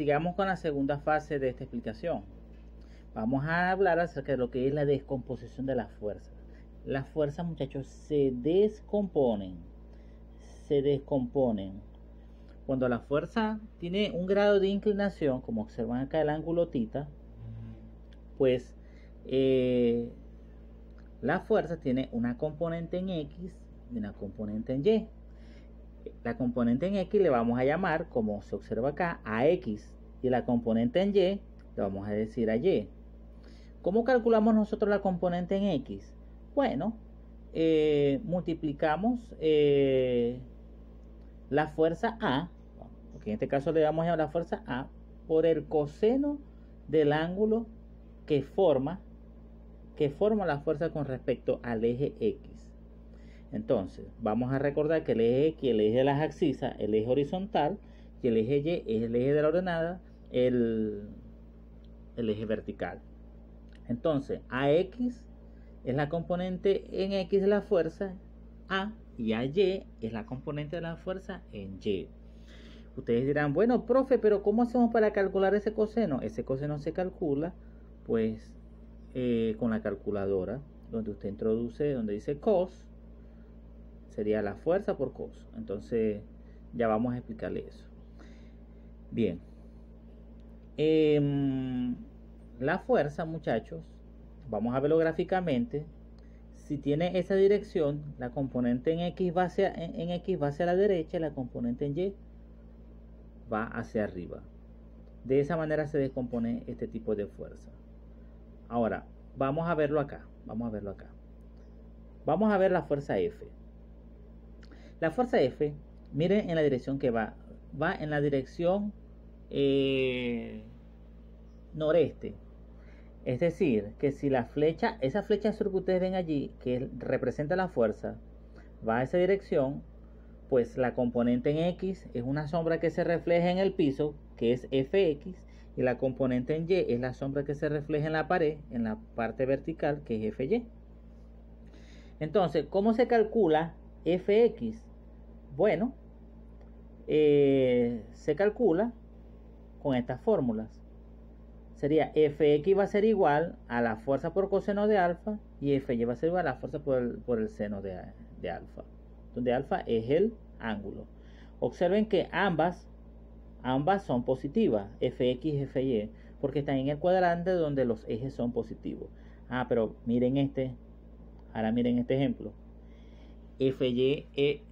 sigamos con la segunda fase de esta explicación. Vamos a hablar acerca de lo que es la descomposición de las fuerzas. Las fuerzas, muchachos, se descomponen. Cuando la fuerza tiene un grado de inclinación, como observan acá el ángulo θ, pues la fuerza tiene una componente en X y una componente en Y. La componente en X le vamos a llamar, como se observa acá, a X, y la componente en Y le vamos a decir a Y. ¿Cómo calculamos nosotros la componente en X? Bueno, multiplicamos la fuerza A, que en este caso le vamos a llamar la fuerza A, por el coseno del ángulo que forma la fuerza con respecto al eje X. Entonces, vamos a recordar que el eje X, el eje de las abscisas, el eje horizontal, y el eje Y es el eje de la ordenada, el eje vertical. Entonces, AX es la componente en X de la fuerza A, y AY es la componente de la fuerza en Y. Ustedes dirán, bueno, profe, pero ¿cómo hacemos para calcular ese coseno? Ese coseno se calcula, pues, con la calculadora, donde usted introduce, donde dice cos, sería la fuerza por cos. Entonces ya vamos a explicarle eso. Bien, la fuerza, muchachos, vamos a verlo gráficamente. Si tiene esa dirección, la componente en X va hacia la derecha y la componente en Y va hacia arriba. De esa manera se descompone este tipo de fuerza. Ahora, vamos a verlo acá. Vamos a ver la fuerza F. La fuerza F, miren en la dirección que va en la dirección noreste. Es decir, que si la flecha, esa flecha azul que ustedes ven allí, que representa la fuerza, va a esa dirección, pues la componente en X es una sombra que se refleja en el piso, que es Fx, y la componente en Y es la sombra que se refleja en la pared, en la parte vertical, que es Fy. Entonces, ¿cómo se calcula Fx? Bueno, se calcula con estas fórmulas. Sería Fx va a ser igual a la fuerza por coseno de alfa, y Fy va a ser igual a la fuerza por el seno de alfa, donde alfa es el ángulo. Observen que ambas son positivas, Fx y Fy, porque están en el cuadrante donde los ejes son positivos. Pero miren ahora miren este ejemplo. Fy,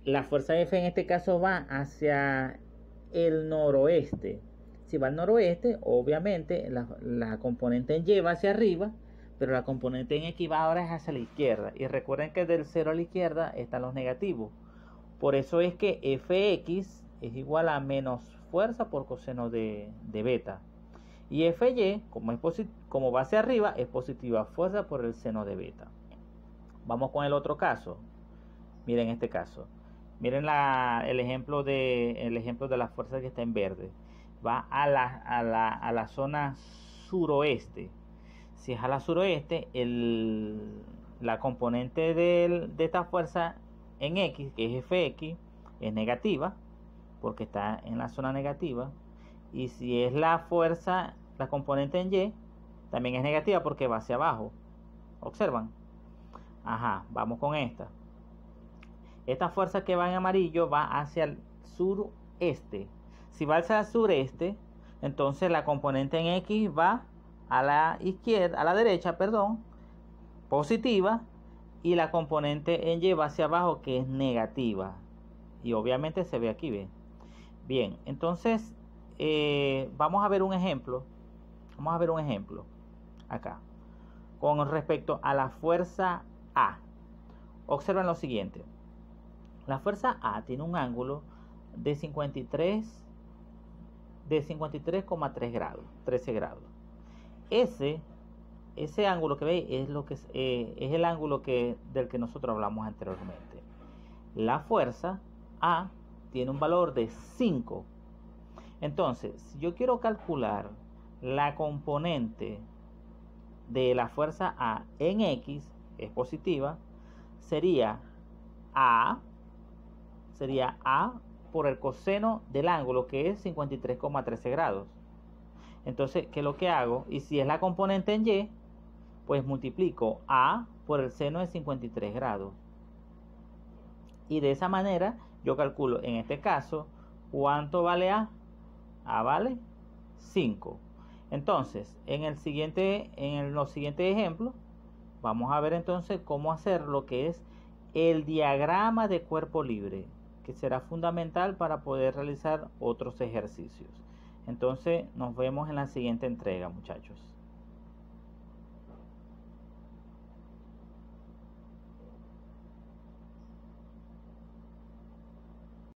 la fuerza F en este caso va hacia el noroeste. Si va al noroeste, obviamente la componente en Y va hacia arriba, pero la componente en X va ahora hacia la izquierda. Y recuerden que del 0 a la izquierda están los negativos. Por eso es que Fx es igual a menos fuerza por coseno de beta. Y Fy, como va hacia arriba, es positiva fuerza por el seno de beta. Vamos con el otro caso. Miren este caso. Miren el ejemplo de la fuerza que está en verde. Va a la zona suroeste. Si es a la suroeste, la componente de esta fuerza en X, que es Fx, es negativa, porque está en la zona negativa. Y si es la fuerza, la componente en Y, también es negativa porque va hacia abajo. ¿Observan? Vamos con esta. Esta fuerza que va en amarillo va hacia el sureste. Si va hacia el sureste, entonces la componente en X va a la izquierda, a la derecha, perdón, positiva, y la componente en Y va hacia abajo, que es negativa. Y obviamente se ve aquí, ¿ven? Bien, entonces vamos a ver un ejemplo. Vamos a ver un ejemplo acá con respecto a la fuerza A. Observen lo siguiente. La fuerza A tiene un ángulo de 53,3 grados, 13 grados. Ese ángulo que veis es el ángulo del que nosotros hablamos anteriormente. La fuerza A tiene un valor de 5. Entonces, si yo quiero calcular la componente de la fuerza A en X, es positiva, sería A por el coseno del ángulo, que es 53,13 grados. Entonces, ¿qué es lo que hago? Y si es la componente en Y, pues multiplico A por el seno de 53 grados. Y de esa manera yo calculo, en este caso, ¿cuánto vale A? A vale 5. Entonces, en los siguientes ejemplos, vamos a ver entonces cómo hacer lo que es el diagrama de cuerpo libre, que será fundamental para poder realizar otros ejercicios. Entonces, nos vemos en la siguiente entrega, muchachos.